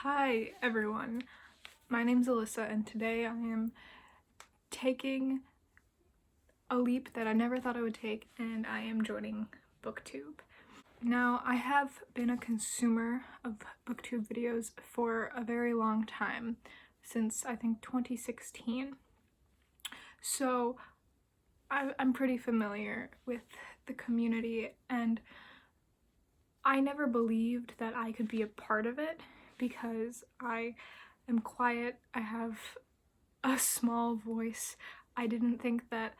Hi everyone, my name's Alyssa and today I am taking a leap that I never thought I would take, and I am joining BookTube. Now, I have been a consumer of BookTube videos for a very long time, since I think 2016. So I'm pretty familiar with the community, and I never believed that I could be a part of it because I am quiet, I have a small voice. I didn't think that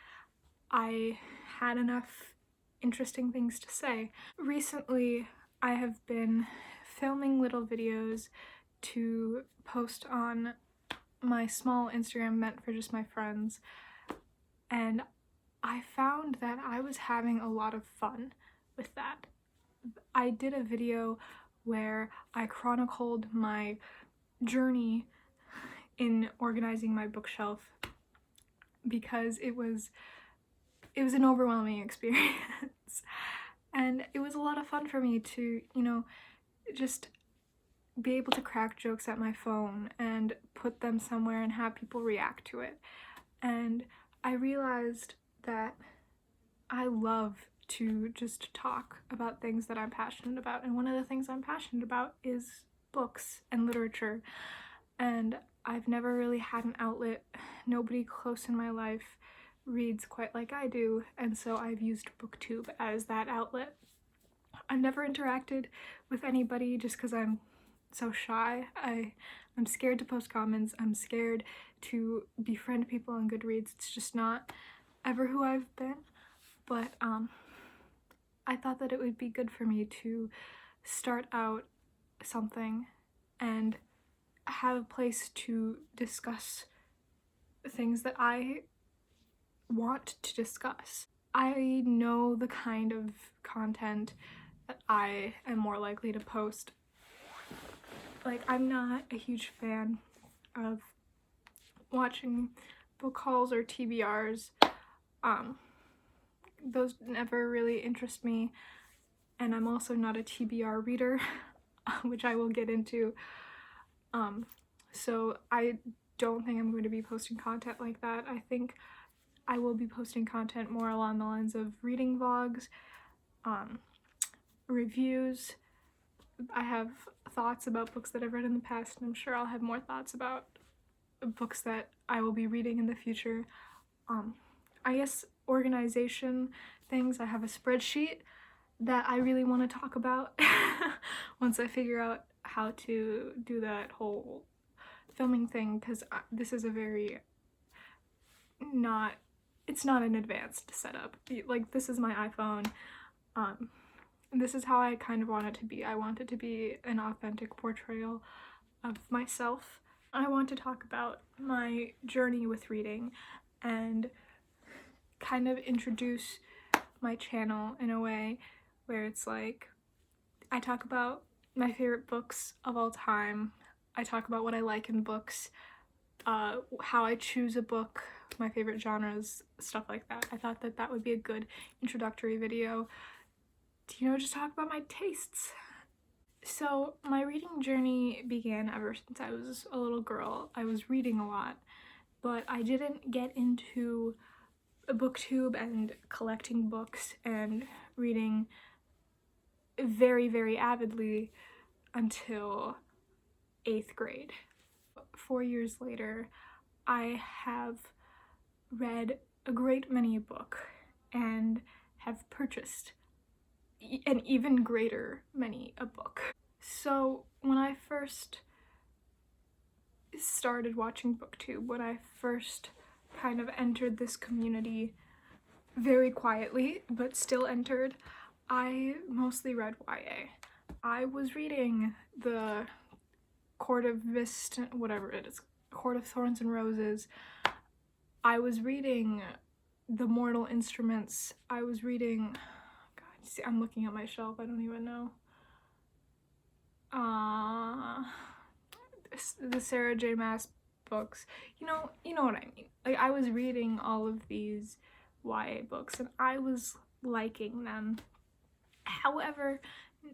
I had enough interesting things to say. Recently, I have been filming little videos to post on my small Instagram meant for just my friends, and I found that I was having a lot of fun with that. I did a video where I chronicled my journey in organizing my bookshelf because it was an overwhelming experience. And it was a lot of fun for me to, just be able to crack jokes at my phone and put them somewhere and have people react to it. And I realized that I love to just talk about things that I'm passionate about, and one of the things I'm passionate about is books and literature, and I've never really had an outlet. Nobody close in my life reads quite like I do, and so I've used BookTube as that outlet. I've never interacted with anybody just because I'm so shy. I'm scared to post comments, I'm scared to befriend people on Goodreads. It's just not ever who I've been, but I thought that it would be good for me to start out something and have a place to discuss things that I want to discuss. I know the kind of content that I am more likely to post. Like, I'm not a huge fan of watching book hauls or TBRs. Those never really interest me, and I'm also not a TBR reader, which I will get into. So I don't think I'm going to be posting content like that. I think I will be posting content more along the lines of reading vlogs, reviews. I have thoughts about books that I've read in the past, and I'm sure I'll have more thoughts about books that I will be reading in the future. I guess organization things, I have a spreadsheet that I really want to talk about once I figure out how to do that whole filming thing, because this is a very it's not an advanced setup. Like, this is my iPhone. And this is how I kind of want it to be. I want it to be an authentic portrayal of myself. I want to talk about my journey with reading and kind of introduce my channel in a way where it's like, I talk about my favorite books of all time. I talk about what I like in books, how I choose a book, my favorite genres, stuff like that. I thought that that would be a good introductory video to, just talk about my tastes. So my reading journey began ever since I was a little girl. I was reading a lot, but I didn't get into BookTube and collecting books and reading very, very avidly until 8th grade. 4 years later, I have read a great many books and have purchased an even greater many a book. So when I first started watching BookTube, when I first kind of entered this community very quietly, but still entered, I mostly read YA. I was reading the Court of Thorns and Roses. I was reading The Mortal Instruments. I was reading, God, see, I'm looking at my shelf, I don't even know. The Sarah J. Maas books. You know what I mean. Like, I was reading all of these YA books and I was liking them. However,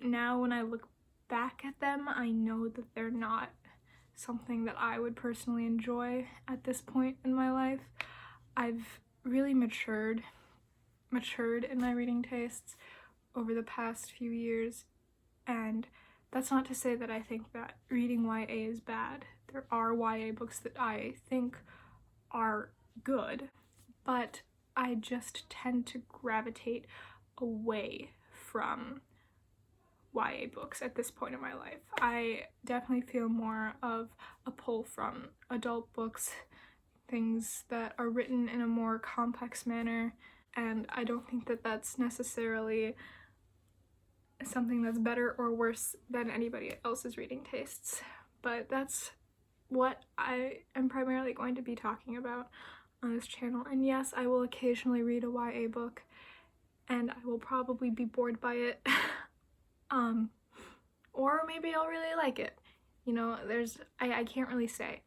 now when I look back at them, I know that they're not something that I would personally enjoy at this point in my life. I've really matured in my reading tastes over the past few years, and that's not to say that I think that reading YA is bad. There are YA books that I think are good, but I just tend to gravitate away from YA books at this point in my life. I definitely feel more of a pull from adult books, things that are written in a more complex manner, and I don't think that that's necessarily something that's better or worse than anybody else's reading tastes. But that's what I am primarily going to be talking about on this channel. And yes, I will occasionally read a YA book, and I will probably be bored by it. Or maybe I'll really like it. You know, I can't really say.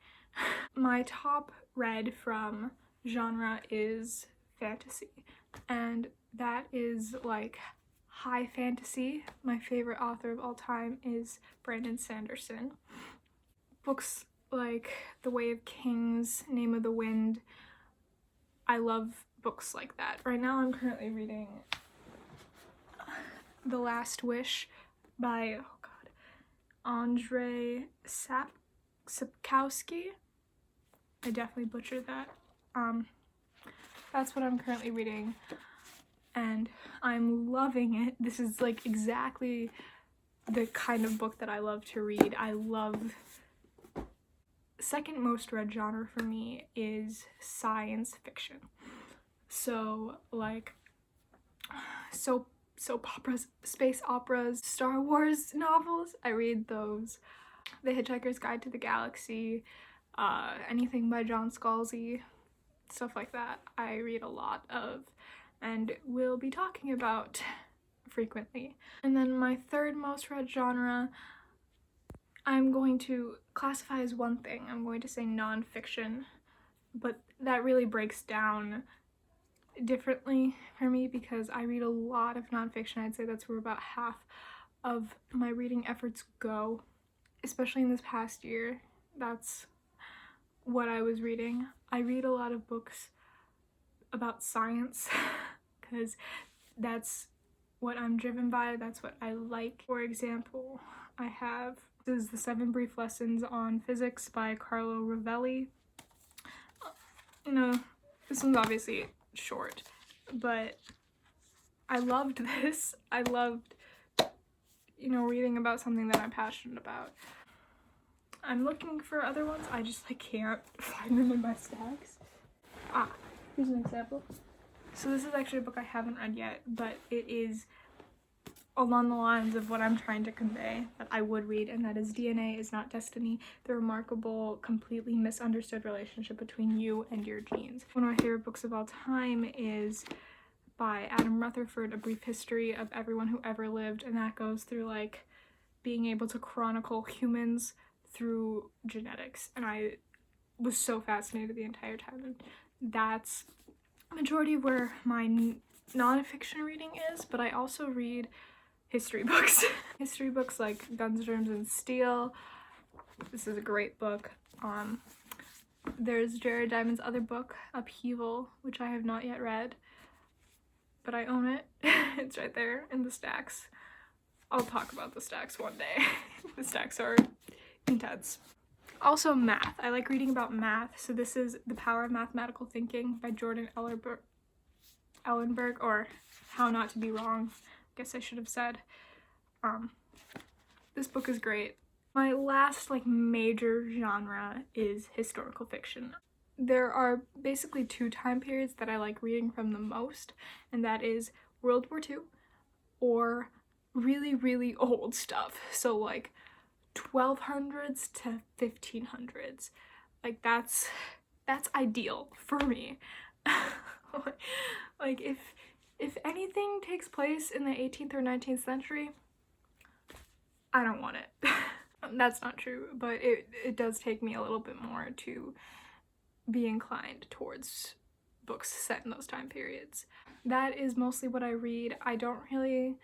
My top read from genre is fantasy, and that is like high fantasy. My favorite author of all time is Brandon Sanderson. Books like The Way of Kings, Name of the Wind, I love books like that. Right now I'm currently reading The Last Wish by, Andrzej Sapkowski. I definitely butchered that. That's what I'm currently reading, and I'm loving it. This is like exactly the kind of book that I love to read. I love... Second most read genre for me is science fiction. So like soap operas, space operas, Star Wars novels, I read those. The Hitchhiker's Guide to the Galaxy, anything by John Scalzi, stuff like that, I read a lot of and will be talking about frequently. And then my third most read genre, I'm going to classify as one thing. I'm going to say nonfiction, but that really breaks down differently for me because I read a lot of nonfiction. I'd say that's where about half of my reading efforts go, especially in this past year. That's what I was reading. I read a lot of books about science because that's what I'm driven by, that's what I like. For example, this is The 7 Brief Lessons on Physics by Carlo Rovelli. You know, this one's obviously short, but I loved this. I loved, you know, reading about something that I'm passionate about. I'm looking for other ones, I just like can't find them in my stacks. Here's an example. So this is actually a book I haven't read yet, but it is along the lines of what I'm trying to convey that I would read, and that is DNA is Not Destiny, the remarkable, completely misunderstood relationship between you and your genes. One of my favorite books of all time is by Adam Rutherford, A Brief History of Everyone Who Ever Lived, and that goes through like being able to chronicle humans through genetics, and I was so fascinated the entire time, and that's majority of where my nonfiction reading is. But I also read history books. History books like Guns, Germs, and Steel. This is a great book. There's Jared Diamond's other book, Upheaval, which I have not yet read, but I own it. It's right there in the stacks. I'll talk about the stacks one day. The stacks are intense. Also math. I like reading about math. So this is The Power of Mathematical Thinking by Jordan Ellenberg, or How Not to Be Wrong, I guess I should have said. This book is great. My last like major genre is historical fiction. There are basically two time periods that I like reading from the most, and that is World War II or really, really old stuff. So like 1200s to 1500s. Like that's ideal for me. Like if anything takes place in the 18th or 19th century, I don't want it. That's not true, but it does take me a little bit more to be inclined towards books set in those time periods. That is mostly what I read. I don't really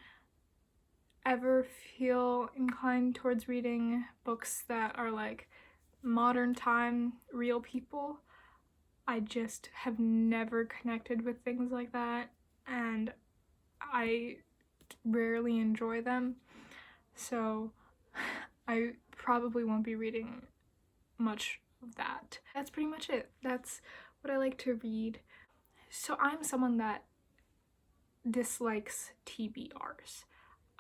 ever feel inclined towards reading books that are like modern time real people, I just have never connected with things like that, and I rarely enjoy them, so I probably won't be reading much of that. That's pretty much it. That's what I like to read. So I'm someone that dislikes TBRs.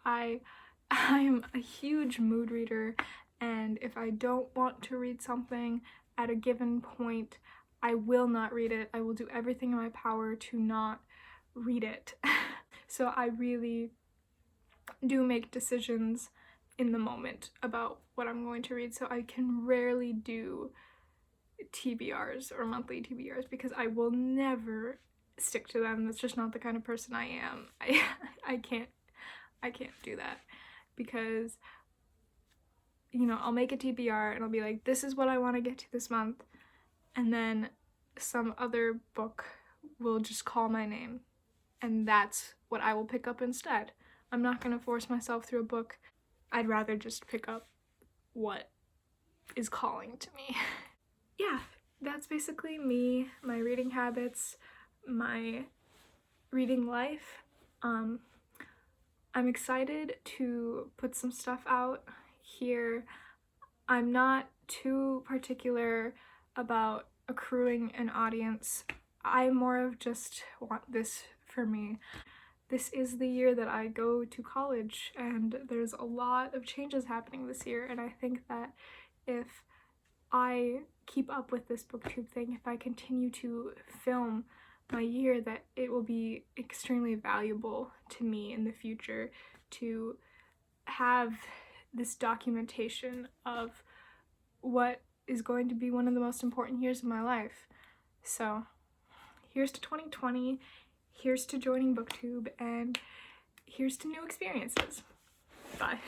I'm a huge mood reader, and if I don't want to read something at a given point, I will not read it. I will do everything in my power to not read it. So I really do make decisions in the moment about what I'm going to read, so I can rarely do TBRs or monthly TBRs because I will never stick to them. That's just not the kind of person I am. I can't do that because, you know, I'll make a TBR and I'll be like, this is what I want to get to this month, and then some other book will just call my name, and that's what I will pick up instead. I'm not gonna force myself through a book. I'd rather just pick up what is calling to me. Yeah, that's basically me, my reading habits, my reading life. I'm excited to put some stuff out here. I'm not too particular about accruing an audience. I more of just want this for me. This is the year that I go to college, and there's a lot of changes happening this year, and I think that if I keep up with this BookTube thing, if I continue to film my year, that it will be extremely valuable to me in the future to have this documentation of what is going to be one of the most important years of my life. So here's to 2020, here's to joining BookTube, and here's to new experiences. Bye.